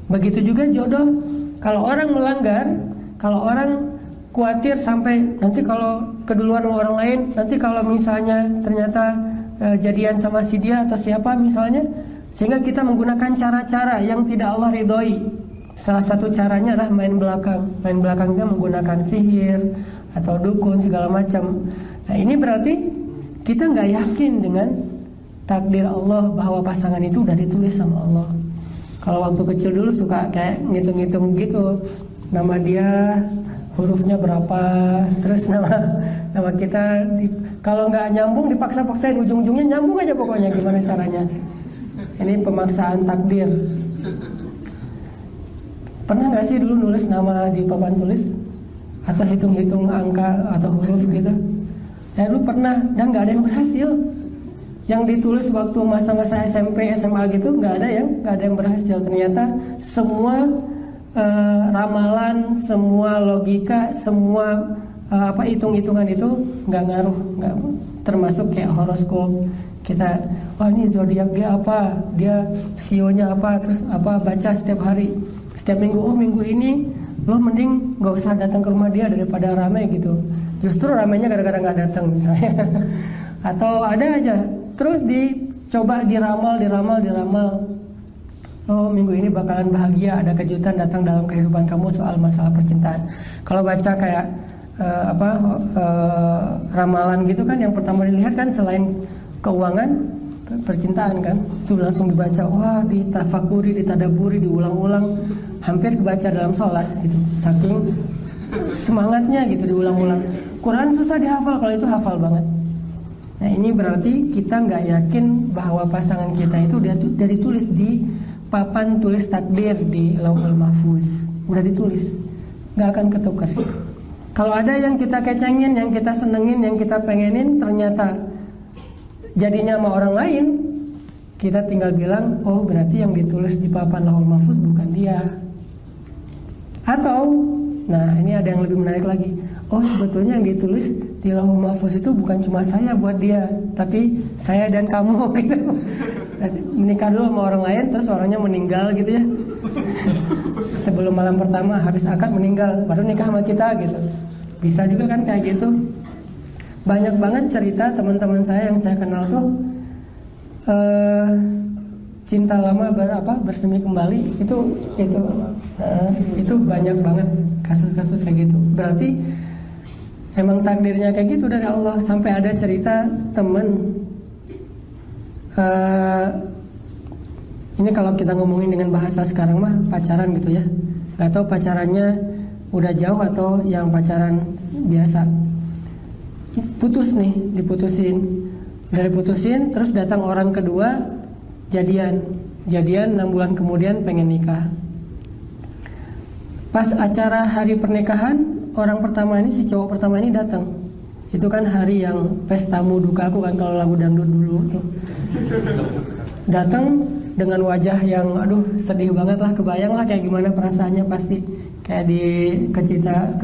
Begitu juga jodoh. Kalau orang melanggar, kalau orang khawatir sampai nanti kalau keduluan sama orang lain, nanti kalau misalnya ternyata jadian sama si dia atau siapa misalnya, sehingga kita menggunakan cara-cara yang tidak Allah ridhoi. Salah satu caranya adalah main belakang. Main belakangnya menggunakan sihir atau dukun segala macam. Nah ini berarti kita nggak yakin dengan takdir Allah bahwa pasangan itu udah ditulis sama Allah. Kalau waktu kecil dulu suka kayak ngitung-ngitung gitu, nama dia hurufnya berapa, terus nama kita kalau nggak nyambung dipaksa-paksain, ujung-ujungnya nyambung aja pokoknya, gimana caranya. Ini pemaksaan takdir. Pernah nggak sih dulu nulis nama di papan tulis atau hitung-hitung angka atau huruf gitu? Saya dulu pernah dan nggak ada yang berhasil. Yang ditulis waktu masa-masa SMP, SMA gitu nggak ada yang berhasil. Ternyata semua ramalan, semua logika, semua hitung-hitungan itu nggak ngaruh, nggak termasuk kayak horoskop. Kita, ini zodiak dia apa, dia sionya apa, terus apa baca setiap hari, setiap minggu. Minggu ini lo mending nggak usah datang ke rumah dia daripada rame gitu. Justru ramenya gara-gara nggak datang misalnya. Atau ada aja, terus dicoba diramal. Minggu ini bakalan bahagia, ada kejutan datang dalam kehidupan kamu soal masalah percintaan. Kalau baca kayak ramalan gitu kan, yang pertama dilihat kan selain keuangan, percintaan kan, itu langsung dibaca. Wah, ditafakuri, ditadaburi, diulang-ulang, hampir dibaca dalam sholat gitu. Saking semangatnya gitu, diulang-ulang. Quran susah dihafal, kalau itu hafal banget. Nah ini berarti kita nggak yakin bahwa pasangan kita itu udah ditulis di papan tulis takdir di Lauhul Mahfuz, udah ditulis, nggak akan ketukar. Kalau ada yang kita kecengin, yang kita senengin, yang kita pengenin, ternyata jadinya sama orang lain, kita tinggal bilang, oh berarti yang ditulis di papan Lauhul Mahfuz bukan dia. Atau, nah ini ada yang lebih menarik lagi, oh sebetulnya yang ditulis di Lauhul Mahfuz itu bukan cuma saya buat dia, tapi saya dan kamu gitu. Menikah dulu sama orang lain, terus orangnya meninggal gitu ya. Sebelum malam pertama habis akad meninggal, baru nikah sama kita gitu. Bisa juga kan kayak gitu. Banyak banget cerita teman-teman saya yang saya kenal tuh cinta lama bersemi kembali. Itu banyak banget kasus-kasus kayak gitu. Berarti emang takdirnya kayak gitu dari Allah. Sampai ada cerita temen, ini kalau kita ngomongin dengan bahasa sekarang mah pacaran gitu ya. Gak tahu pacarannya udah jauh atau yang pacaran biasa. Diputusin, terus datang orang kedua, jadian 6 bulan kemudian pengen nikah. Pas acara hari pernikahan, orang pertama ini, si cowok pertama ini datang. Itu kan hari yang pesta muduka aku kan, kalau lagu dangdut dulu tuh. Datang dengan wajah yang sedih banget lah, kebayang lah kayak gimana perasaannya pasti. Kayak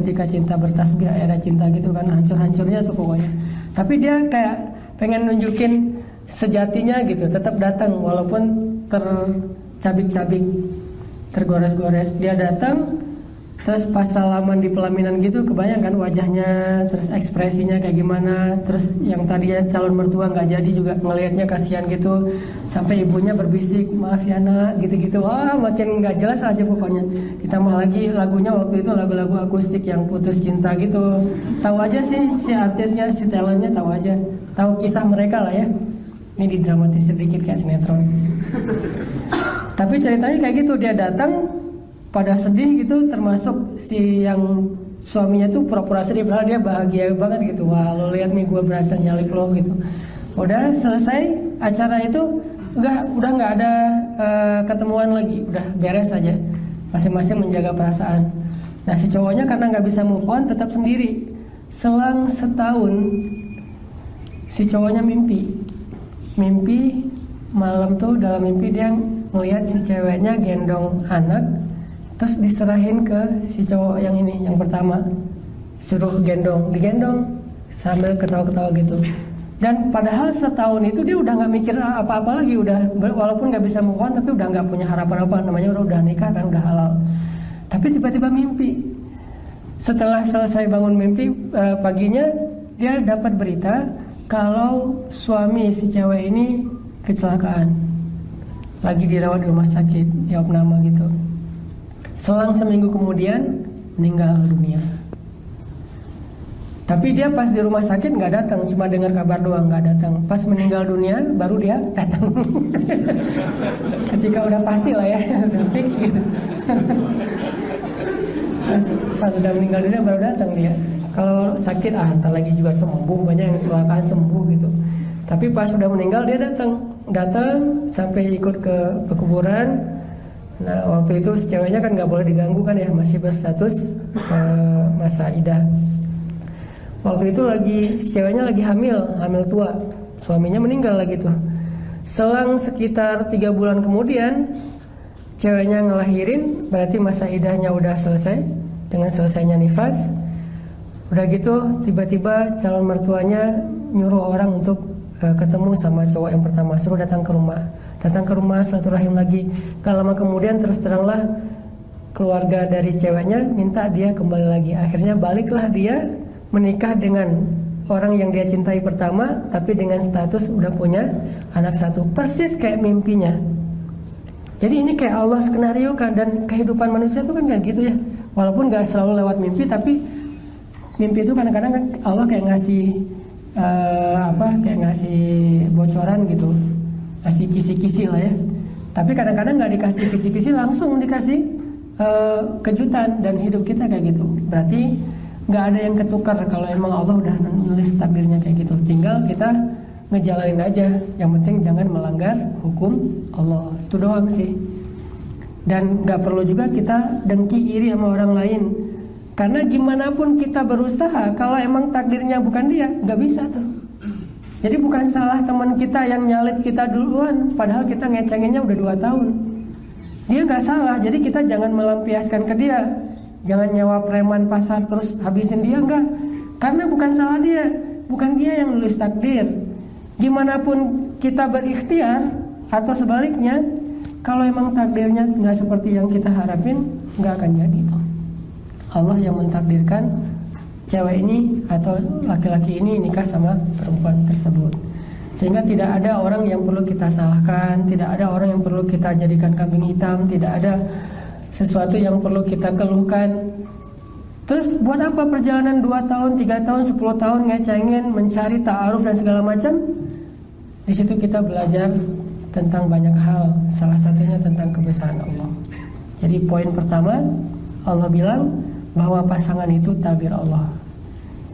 ketika cinta bertasbih, era cinta gitu kan, hancur-hancurnya tuh pokoknya. Tapi dia kayak pengen nunjukin sejatinya gitu, tetap datang walaupun tercabik-cabik, tergores-gores. Dia datang, terus pas salaman di pelaminan gitu, kebayang kan wajahnya, terus ekspresinya kayak gimana. Terus yang tadinya calon mertua nggak jadi juga ngelihatnya kasihan gitu, sampai ibunya berbisik, maaf ya nak, gitu-gitu. Wah makin nggak jelas aja pokoknya. Ditambah lagi lagunya waktu itu lagu-lagu akustik yang putus cinta gitu. Tahu aja sih si artisnya, si talentnya, tahu aja, tahu kisah mereka lah ya. Ini didramatisir dikit kayak sinetron. Tapi ceritanya kayak gitu, dia datang pada sedih gitu, termasuk si yang suaminya tuh pura-pura sedih padahal dia bahagia banget gitu. Wah lo lihat nih gue berhasil nyalip lo gitu. Udah selesai acara itu, udah nggak ada ketemuan lagi, udah beres aja, masing-masing menjaga perasaan. Nah si cowoknya karena nggak bisa move on tetap sendiri. Selang setahun si cowoknya mimpi malam tuh, dalam mimpi dia ngelihat si ceweknya gendong anak, terus diserahin ke si cowok yang ini, yang pertama, suruh digendong sambil ketawa-ketawa gitu. Dan padahal setahun itu dia udah nggak mikir apa-apa lagi, walaupun nggak bisa move on, tapi udah nggak punya harapan apa, namanya udah nikah kan, udah halal. Tapi tiba-tiba mimpi. Setelah selesai bangun mimpi, paginya dia dapat berita kalau suami si cewek ini kecelakaan, lagi dirawat di rumah sakit di opname gitu. Selang seminggu kemudian meninggal dunia. Tapi dia pas di rumah sakit nggak datang, cuma dengar kabar doang, nggak datang. Pas meninggal dunia baru dia datang. Ketika udah pasti lah ya, udah fix gitu. pas udah meninggal dunia baru datang dia. Kalau sakit entar lagi juga sembuh, banyak yang kecelakaan sembuh gitu. Tapi pas udah meninggal dia datang sampai ikut ke pekuburan. Nah waktu itu si ceweknya kan nggak boleh diganggu kan ya, masih berstatus masa idah. Waktu itu si ceweknya lagi hamil tua, suaminya meninggal lagi tuh. Selang sekitar 3 bulan kemudian, ceweknya ngelahirin, berarti masa idahnya udah selesai. Dengan selesainya nifas, udah gitu tiba-tiba calon mertuanya nyuruh orang untuk ketemu sama cowok yang pertama, suruh datang ke rumah silaturahim lagi. Gak lama kemudian terus teranglah keluarga dari ceweknya minta dia kembali lagi. Akhirnya baliklah dia menikah dengan orang yang dia cintai pertama, tapi dengan status udah punya anak satu, persis kayak mimpinya. Jadi ini kayak Allah skenario kan, dan kehidupan manusia itu kan kayak gitu ya. Walaupun gak selalu lewat mimpi, tapi mimpi itu kadang-kadang kan Allah kayak ngasih kayak ngasih bocoran gitu, ngasih kisi-kisi lah ya. Tapi kadang-kadang gak dikasih kisi-kisi, langsung dikasih kejutan, dan hidup kita kayak gitu. Berarti nggak ada yang ketukar kalau emang Allah udah nulis takdirnya kayak gitu. Tinggal kita ngejalanin aja. Yang penting jangan melanggar hukum Allah. Itu doang sih. Dan nggak perlu juga kita dengki iri sama orang lain. Karena gimana pun kita berusaha, kalau emang takdirnya bukan dia, nggak bisa tuh. Jadi bukan salah teman kita yang nyalip kita duluan, padahal kita ngecenginnya udah 2 tahun. Dia nggak salah, jadi kita jangan melampiaskan ke dia. Jangan nyawa preman pasar terus habisin dia, enggak. Karena bukan salah dia, bukan dia yang nulis takdir. Gimana pun kita berikhtiar atau sebaliknya, kalau emang takdirnya nggak seperti yang kita harapin, nggak akan jadi. Allah yang mentakdirkan cewek ini atau laki-laki ini nikah sama perempuan tersebut. Sehingga tidak ada orang yang perlu kita salahkan, tidak ada orang yang perlu kita jadikan kambing hitam, tidak ada sesuatu yang perlu kita keluhkan. Terus buat apa perjalanan 2 tahun, 3 tahun, 10 tahun ngecengin, mencari ta'aruf dan segala macam? Di situ kita belajar tentang banyak hal, salah satunya tentang kebesaran Allah. Jadi poin pertama, Allah bilang bahwa pasangan itu tabir Allah.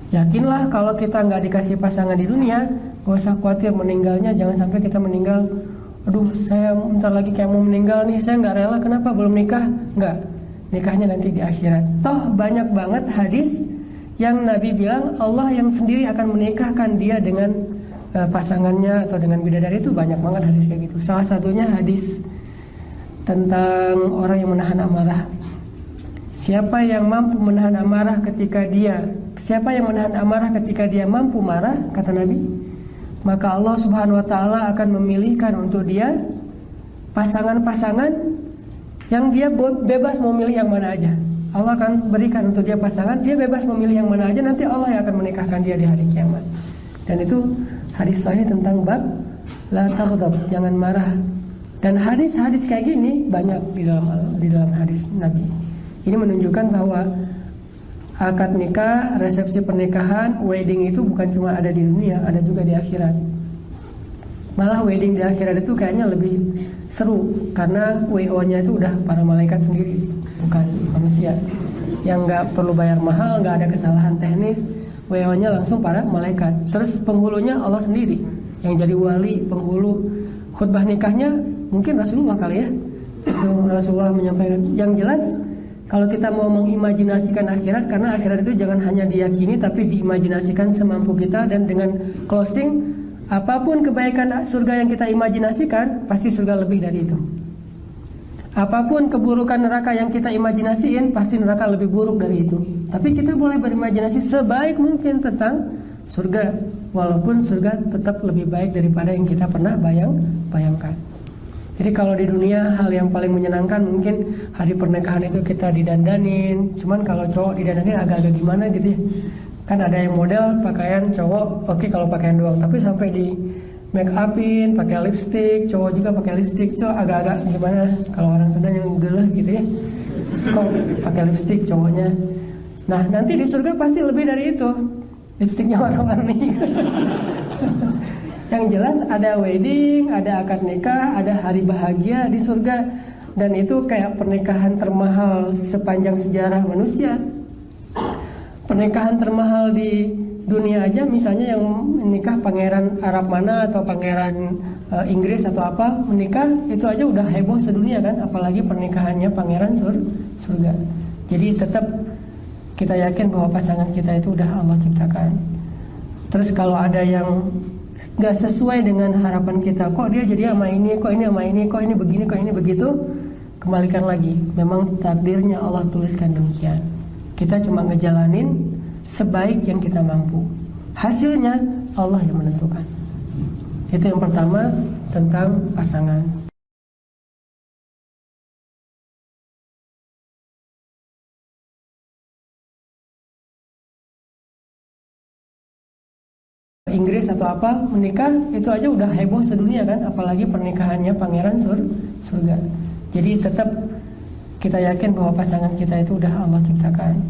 Yakinlah kalau kita nggak dikasih pasangan di dunia, gak usah khawatir meninggalnya. Jangan sampai kita meninggal, aduh saya bentar lagi kayak mau meninggal nih, saya nggak rela, kenapa belum nikah? Nggak, nikahnya nanti di akhirat. Toh banyak banget hadis yang Nabi bilang Allah yang sendiri akan menikahkan dia dengan pasangannya atau dengan bidadari. Itu banyak banget hadis kayak gitu. Salah satunya hadis tentang orang yang menahan amarah. Siapa yang mampu menahan amarah ketika dia mampu marah, kata Nabi, maka Allah Subhanahu wa taala akan memilihkan untuk dia pasangan-pasangan yang dia bebas mau milih yang mana aja. Allah akan berikan untuk dia pasangan, dia bebas memilih yang mana aja, nanti Allah yang akan menikahkan dia di hari kiamat. Dan itu hadis sahih tentang bab la taghdab, jangan marah. Dan hadis-hadis kayak gini banyak di dalam hadis Nabi. Ini menunjukkan bahwa akad nikah, resepsi pernikahan, wedding itu bukan cuma ada di dunia, ada juga di akhirat. Malah wedding di akhirat itu kayaknya lebih seru, karena WO-nya itu udah para malaikat sendiri, bukan manusia. Yang nggak perlu bayar mahal, nggak ada kesalahan teknis, WO-nya langsung para malaikat. Terus penghulunya Allah sendiri, yang jadi wali, penghulu. Khutbah nikahnya mungkin Rasulullah kali ya. Rasulullah menyampaikan. Yang jelas, kalau kita mau mengimajinasikan akhirat, karena akhirat itu jangan hanya diyakini tapi diimajinasikan semampu kita, dan dengan closing, apapun kebaikan surga yang kita imajinasikan, pasti surga lebih dari itu. Apapun keburukan neraka yang kita imajinasiin, pasti neraka lebih buruk dari itu. Tapi kita boleh berimajinasi sebaik mungkin tentang surga. walaupun surga tetap lebih baik daripada yang kita pernah bayangkan. Jadi kalau di dunia hal yang paling menyenangkan mungkin hari pernikahan itu kita didandanin. Cuman kalau cowok didandanin agak-agak gimana gitu ya. Kan ada yang model pakaian cowok, oke kalau pakaian doang, tapi sampai di make upin, pakai lipstick, cowok juga pakai lipstick, itu agak-agak gimana kalau orang Sunda yang geleh gitu ya. Kok pakai lipstick cowoknya. Nah, nanti di surga pasti lebih dari itu. Lipstiknya warna-warni. Yang jelas ada wedding, ada akad nikah, ada hari bahagia di surga. Dan itu kayak pernikahan termahal sepanjang sejarah manusia. Pernikahan termahal di dunia aja, misalnya yang menikah pangeran Arab mana atau pangeran Inggris atau apa, menikah itu aja udah heboh sedunia kan, apalagi pernikahannya pangeran surga. Jadi tetap kita yakin bahwa pasangan kita itu udah Allah ciptakan. Terus kalau ada yang gak sesuai dengan harapan kita, kok dia jadi sama ini, kok ini sama ini, kok ini begini, kok ini begitu, kembalikan lagi, memang takdirnya Allah tuliskan demikian. Kita cuma ngejalanin sebaik yang kita mampu, hasilnya Allah yang menentukan. Itu yang pertama tentang pasangan. Inggris atau apa, menikah itu aja udah heboh sedunia kan, apalagi pernikahannya pangeran surga. Jadi tetap kita yakin bahwa pasangan kita itu udah Allah ciptakan.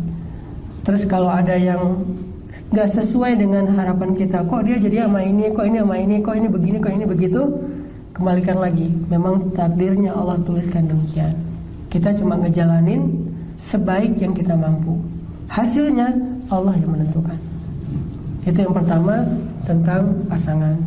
Terus kalau ada yang gak sesuai dengan harapan kita, kok dia jadi sama ini, kok ini sama ini, kok ini begini, kok ini begitu, kembalikan lagi, memang takdirnya Allah tuliskan demikian. Kita cuma ngejalanin sebaik yang kita mampu, hasilnya Allah yang menentukan. Itu yang pertama tentang pasangan.